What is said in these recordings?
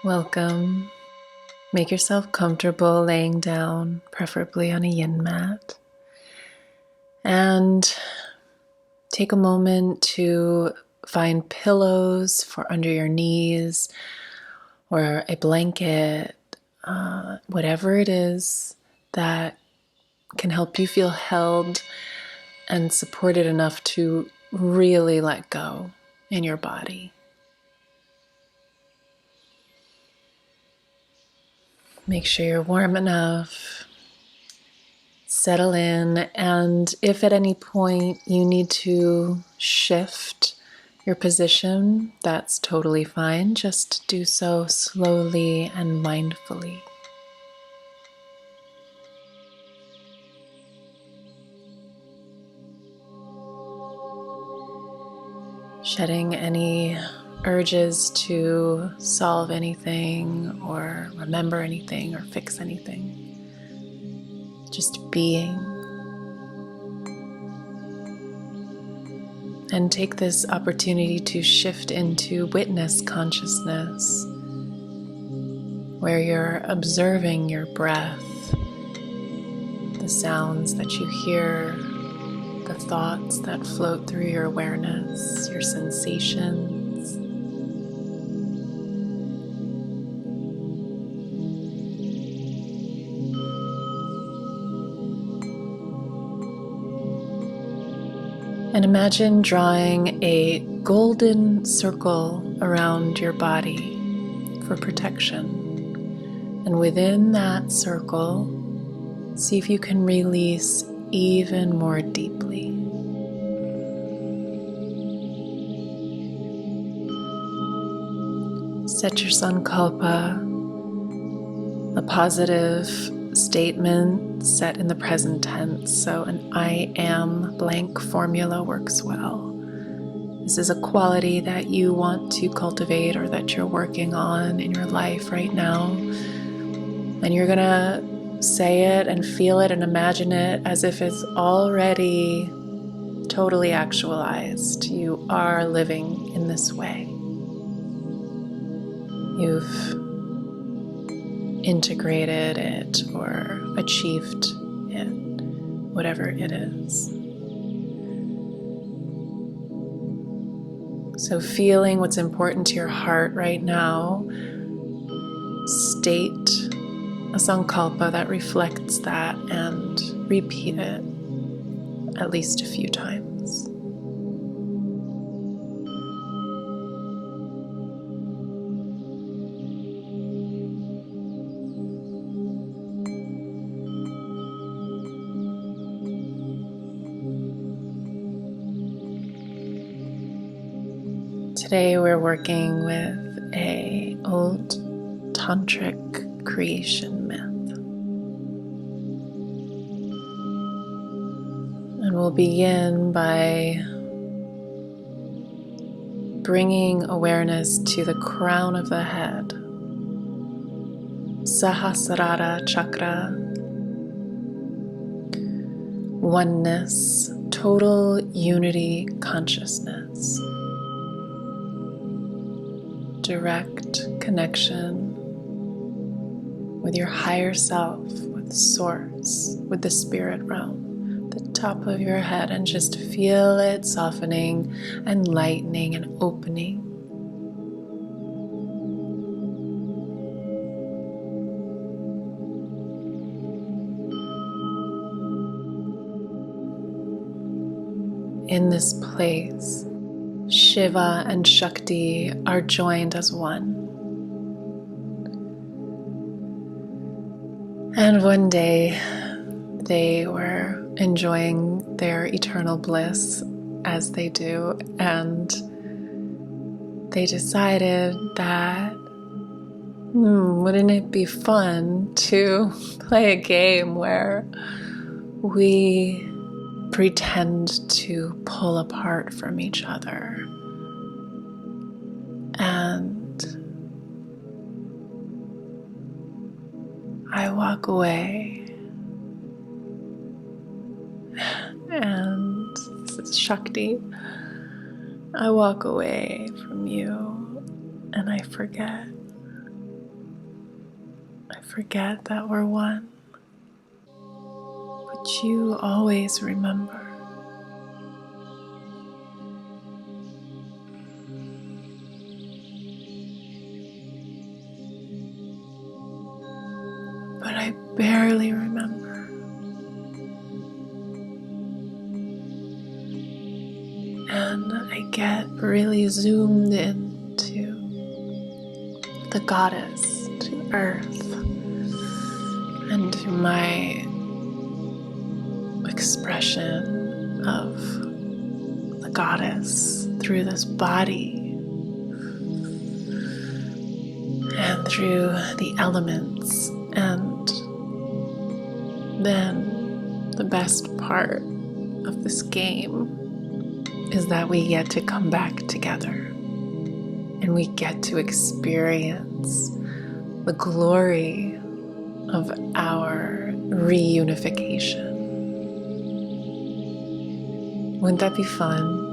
Welcome. Make yourself comfortable laying down, preferably on a Yin Mat. And take a moment to find pillows for under your knees or a blanket, whatever it is that can help you feel held and supported enough to really let go in your body. Make sure you're warm enough. Settle in, and if at any point you need to shift your position, that's totally fine. Just do so slowly and mindfully. Shedding any urges to solve anything or remember anything or fix anything. Just being. And take this opportunity to shift into witness consciousness, where you're observing your breath, the sounds that you hear, the thoughts that float through your awareness, your sensations. And imagine drawing a golden circle around your body for protection. And within that circle, see if you can release even more deeply. Set your sankalpa, a positive statement set in the present tense, so an I am blank formula works well. This is a quality that you want to cultivate or that you're working on in your life right now. And you're gonna say it and feel it and imagine it as if it's already totally actualized. You are living in this way. You've integrated it or achieved it, whatever it is. So feeling what's important to your heart right now, state a sankalpa that reflects that and repeat it at least a few times. Today we're working with an old tantric creation myth. And we'll begin by bringing awareness to the crown of the head, Sahasrara chakra, oneness, total unity consciousness. Direct connection with your higher self, with source, with the spirit realm, the top of your head, and just feel it softening and lightening and opening. In this place, Shiva and Shakti are joined as one. And one day they were enjoying their eternal bliss as they do, and they decided that wouldn't it be fun to play a game where we pretend to pull apart from each other, and I walk away, and this is Shakti. I walk away from you and I forget. forget that we're one, but you always remember. But I barely remember. And I get really zoomed into the goddess, to earth, and to my expression of the goddess through this body and through the elements. And then the best part of this game is that we get to come back together and we get to experience the glory of our reunification. Wouldn't that be fun?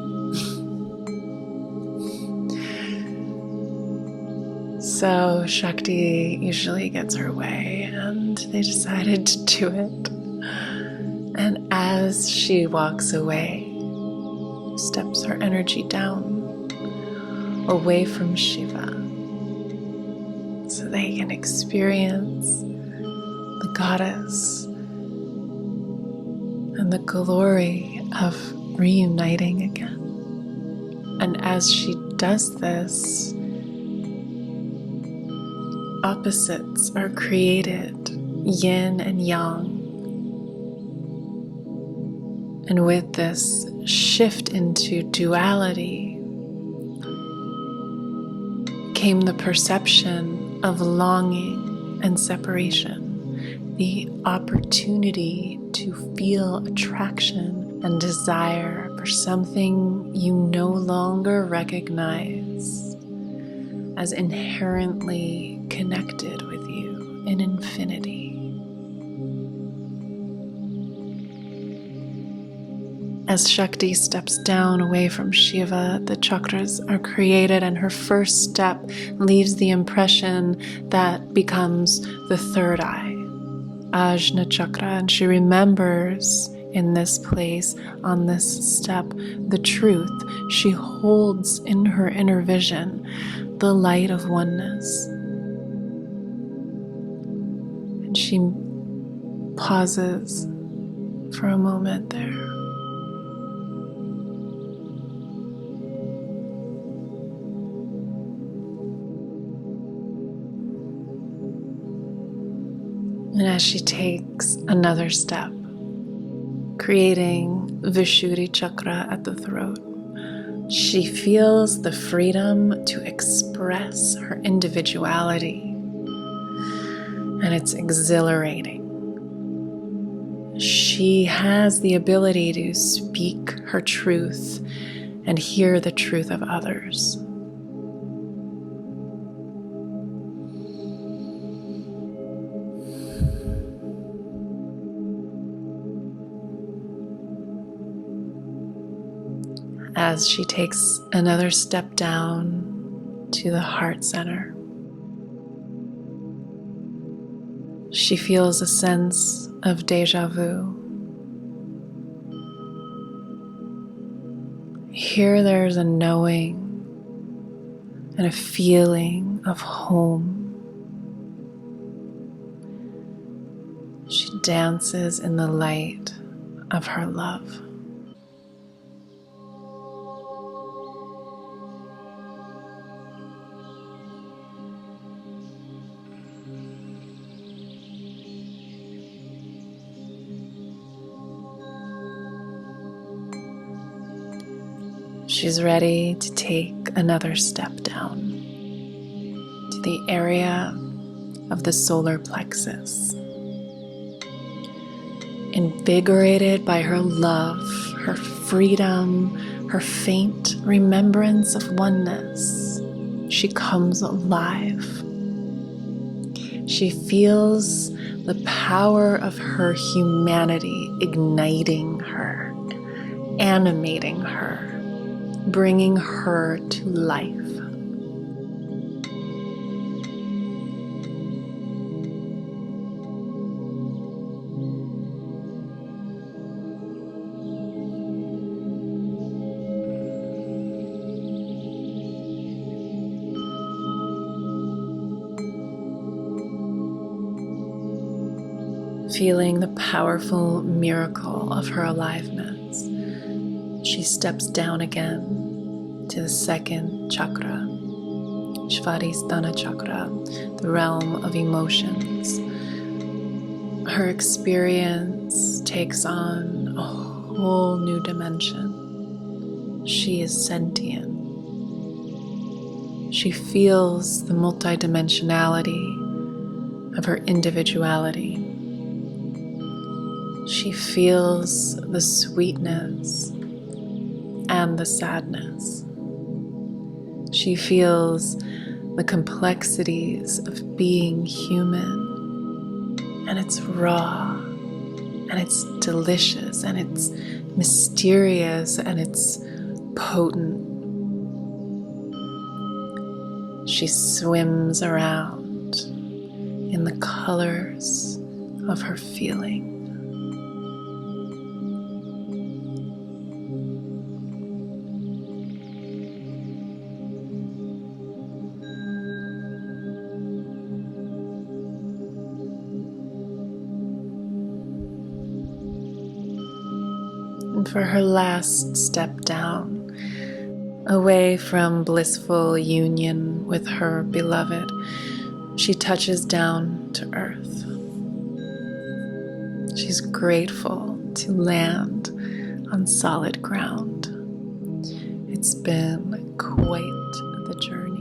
So Shakti usually gets her way, and they decided to do it. And as she walks away, steps her energy down, away from Shiva, so they can experience the goddess and the glory of reuniting again. And as she does this, opposites are created, yin and yang. And with this shift into duality came the perception of longing and separation, the opportunity to feel attraction and desire for something you no longer recognize as inherently connected with you in infinity. As Shakti steps down away from Shiva, the chakras are created, and her first step leaves the impression that becomes the third eye, Ajna chakra, and she remembers in this place, on this step, the truth. She holds in her inner vision the light of oneness. And she pauses for a moment there. And as she takes another step, creating Vishuddhi chakra at the throat, she feels the freedom to express her individuality, and it's exhilarating. She has the ability to speak her truth and hear the truth of others. As she takes another step down to the heart center, she feels a sense of déjà vu. Here there's a knowing and a feeling of home. She dances in the light of her love. She's ready to take another step down to the area of the solar plexus. Invigorated by her love, her freedom, her faint remembrance of oneness, she comes alive. She feels the power of her humanity igniting her, animating her, bringing her to life. feeling the powerful miracle of her aliveness. She steps down again to the second chakra, Svadhisthana chakra, the realm of emotions. Her experience takes on a whole new dimension. She is sentient. She feels the multidimensionality of her individuality. She feels the sweetness and the sadness. She feels the complexities of being human, and it's raw, and it's delicious, and it's mysterious, and it's potent. She swims around in the colors of her feeling. And for her last step down, away from blissful union with her beloved, she touches down to earth. She's grateful to land on solid ground. It's been quite the journey.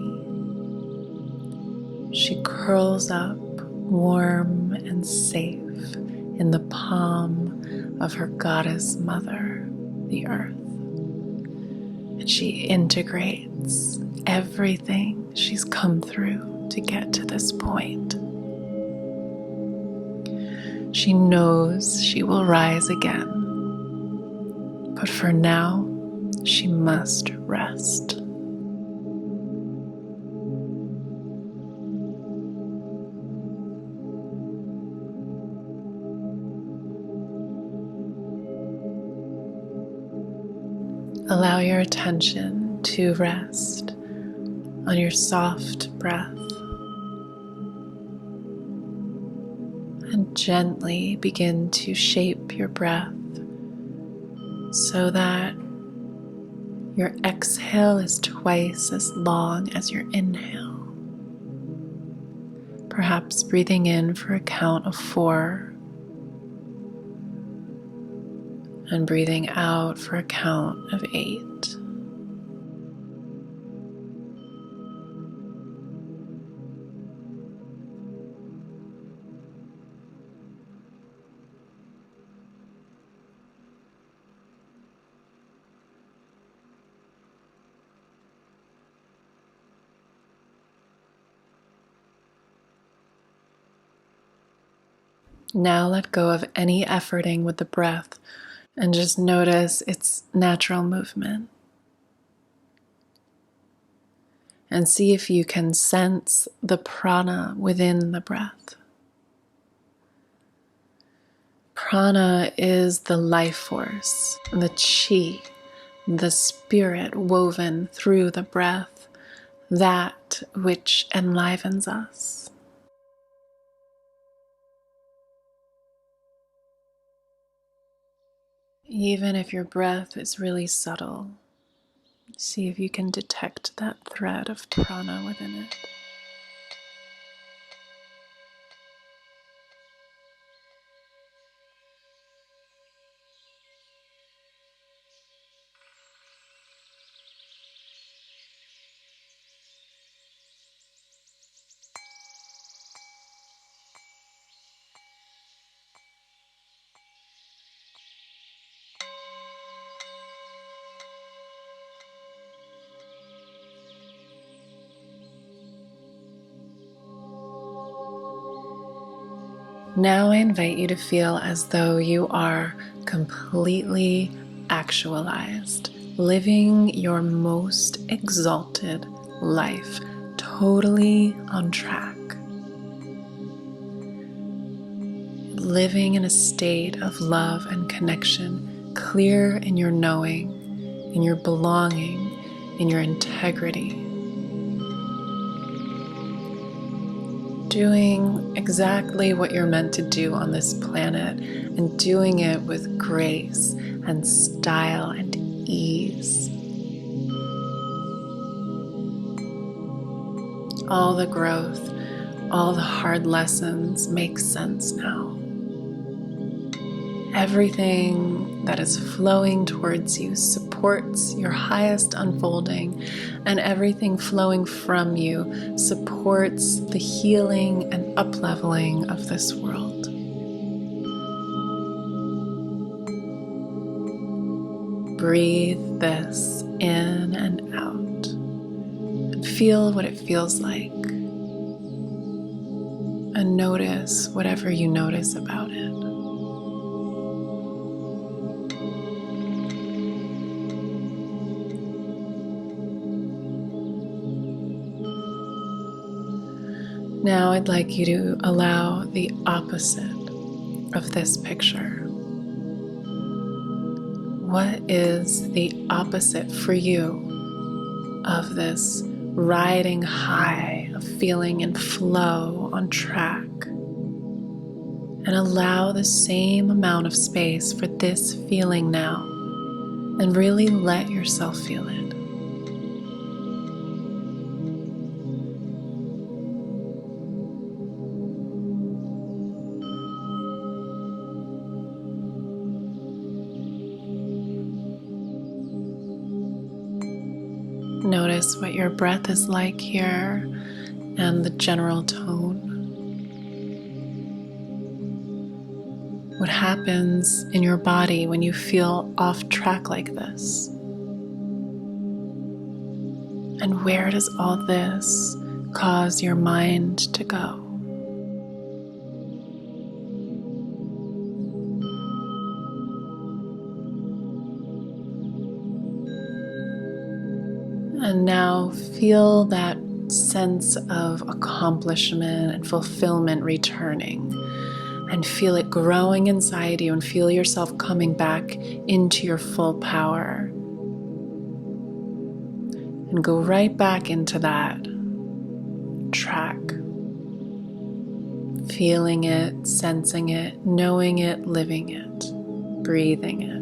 She curls up warm and safe in the palm of her goddess mother, the earth. And she integrates everything she's come through to get to this point. She knows she will rise again, but for now, she must rest. Allow your attention to rest on your soft breath and gently begin to shape your breath so that your exhale is twice as long as your inhale. Perhaps breathing in for a count of 4 and breathing out for a count of 8. Now let go of any efforting with the breath and just notice its natural movement. And see if you can sense the prana within the breath. Prana is the life force, the chi, the spirit woven through the breath, that which enlivens us. Even if your breath is really subtle, see if you can detect that thread of prana within it. Now I invite you to feel as though you are completely actualized, living your most exalted life, totally on track. Living in a state of love and connection, clear in your knowing, in your belonging, in your integrity. doing exactly what you're meant to do on this planet and doing it with grace and style and ease. All the growth, all the hard lessons make sense now. Everything that is flowing towards you supports your highest unfolding, and everything flowing from you supports the healing and upleveling of this world. Breathe this in and out, and feel what it feels like, and notice whatever you notice about it. Now I'd like you to allow the opposite of this picture. What is the opposite for you of this riding high of feeling in flow on track? And allow the same amount of space for this feeling now, and really let yourself feel it. Notice what your breath is like here and the general tone. What happens in your body when you feel off track like this? And where does all this cause your mind to go? And now feel that sense of accomplishment and fulfillment returning, and feel it growing inside you, and feel yourself coming back into your full power. And go right back into that track, feeling it, sensing it, knowing it, living it, breathing it.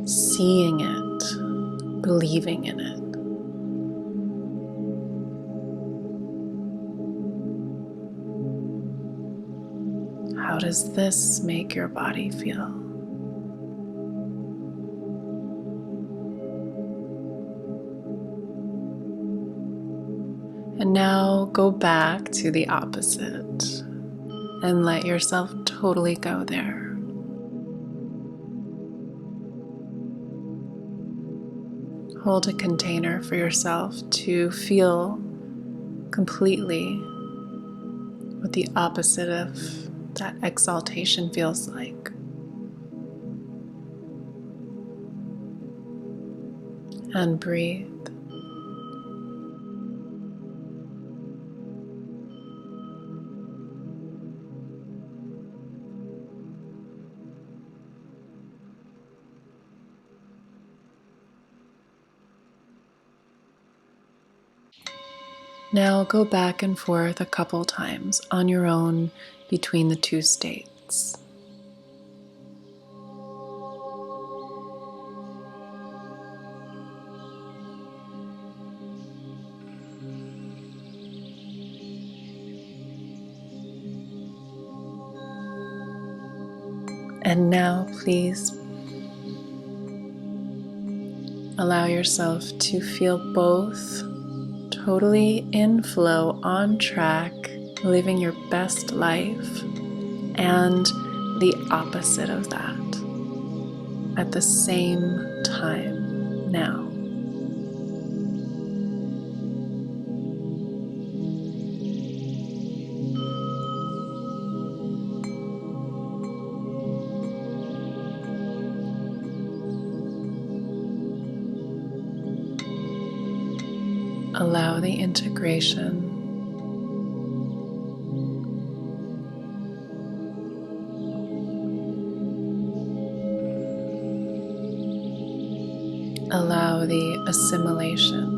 Seeing it, believing in it. How does this make your body feel? And now go back to the opposite and let yourself totally go there. Hold a container for yourself to feel completely what the opposite of that exaltation feels like. And breathe. Now go back and forth a couple times on your own between the two states. And now please allow yourself to feel both totally in flow, on track, living your best life, and the opposite of that at the same time now. Allow the integration. Allow the assimilation.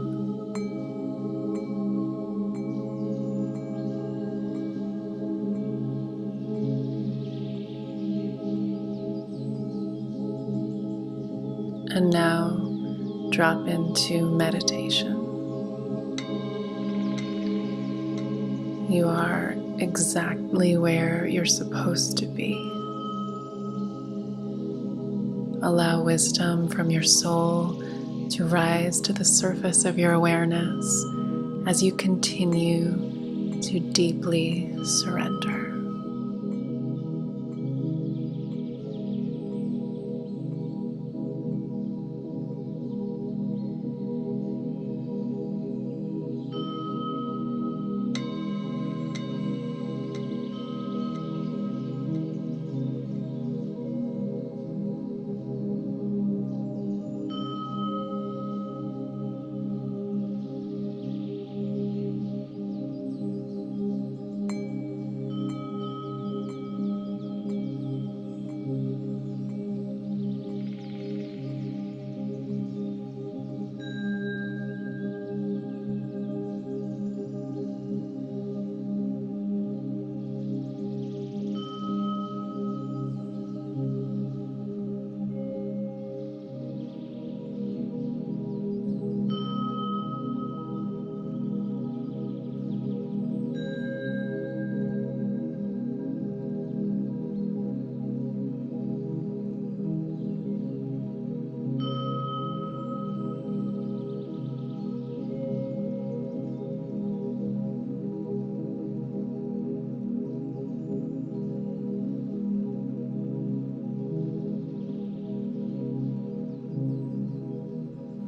And now drop into meditation. You are exactly where you're supposed to be. Allow wisdom from your soul to rise to the surface of your awareness as you continue to deeply surrender.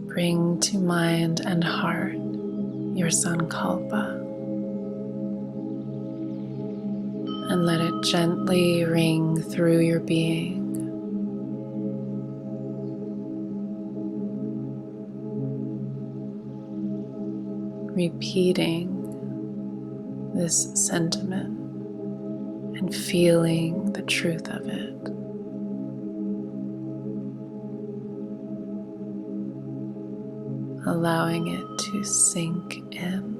Bring to mind and heart your sankalpa and let it gently ring through your being. Repeating this sentiment and feeling the truth of it. Allowing it to sink in.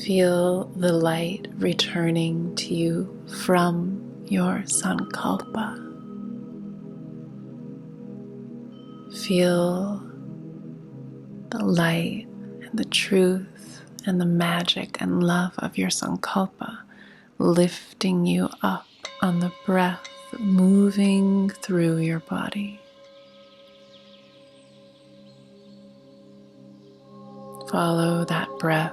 Feel the light returning to you from your sankalpa. Feel the light and the truth and the magic and love of your sankalpa lifting you up on the breath, moving through your body. Follow that breath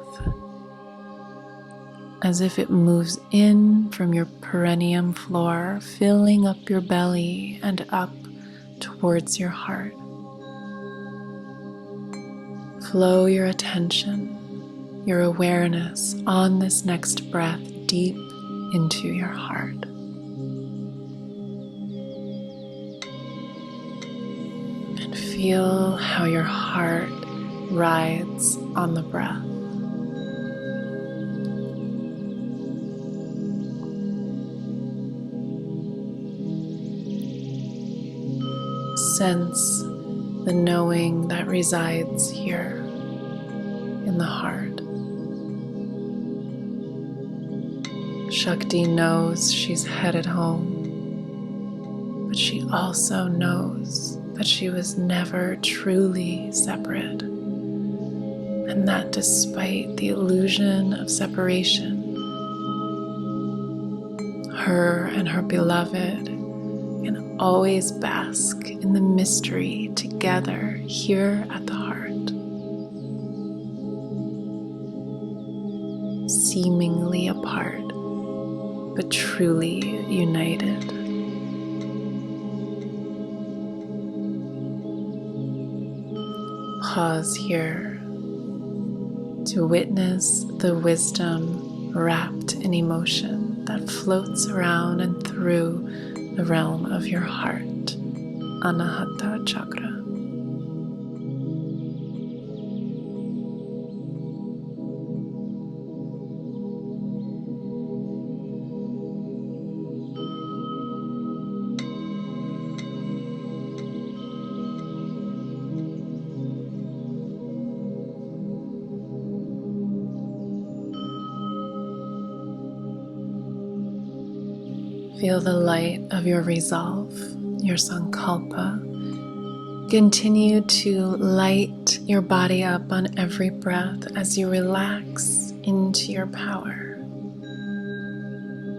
as if it moves in from your perineum floor, filling up your belly and up towards your heart. Flow your attention, your awareness on this next breath deep into your heart. And feel how your heart rides on the breath. Sense the knowing that resides here in the heart. Shakti knows she's headed home, but she also knows that she was never truly separate, and that despite the illusion of separation, her and her beloved can always bask in the mystery together here at the heart, seemingly apart but truly united. Pause here to witness the wisdom wrapped in emotion that floats around and through the realm of your heart, Anahata Chakra. Feel the light of your resolve, your sankalpa. Continue to light your body up on every breath as you relax into your power.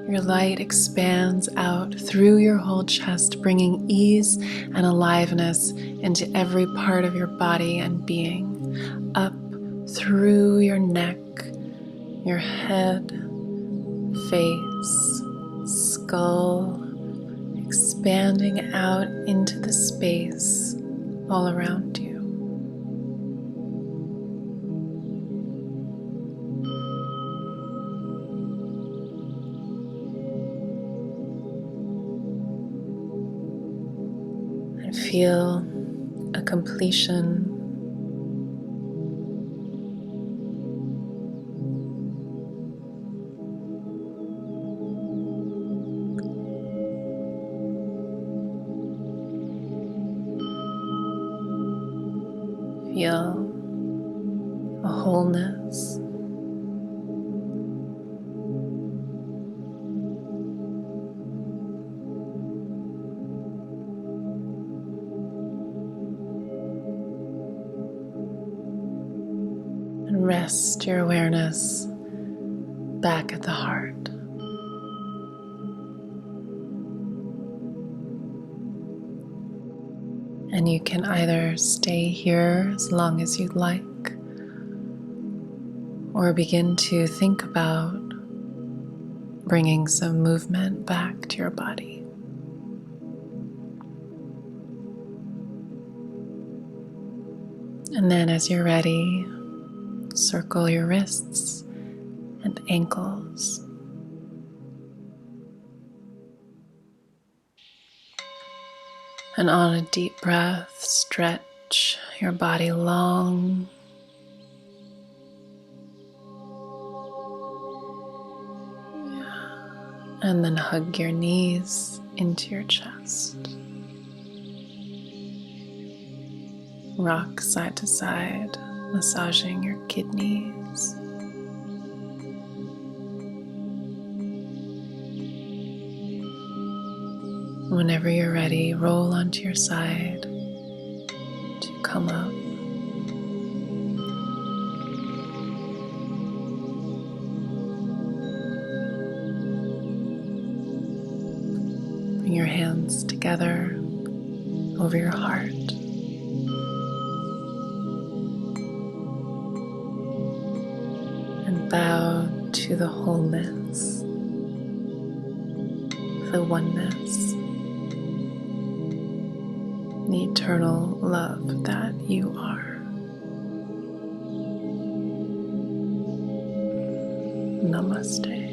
Your light expands out through your whole chest, bringing ease and aliveness into every part of your body and being, up through your neck, your head, face, skull, expanding out into the space all around you. And feel a completion. Feel a wholeness. And rest your awareness back at the heart. And you can either stay here as long as you'd like, or begin to think about bringing some movement back to your body. And then as you're ready, circle your wrists and ankles. And on a deep breath, stretch your body long. And then hug your knees into your chest. Rock side to side, massaging your kidneys. Whenever you're ready, roll onto your side to come up. Bring your hands together over your heart. And bow to the wholeness, the oneness, the eternal love that you are. Namaste.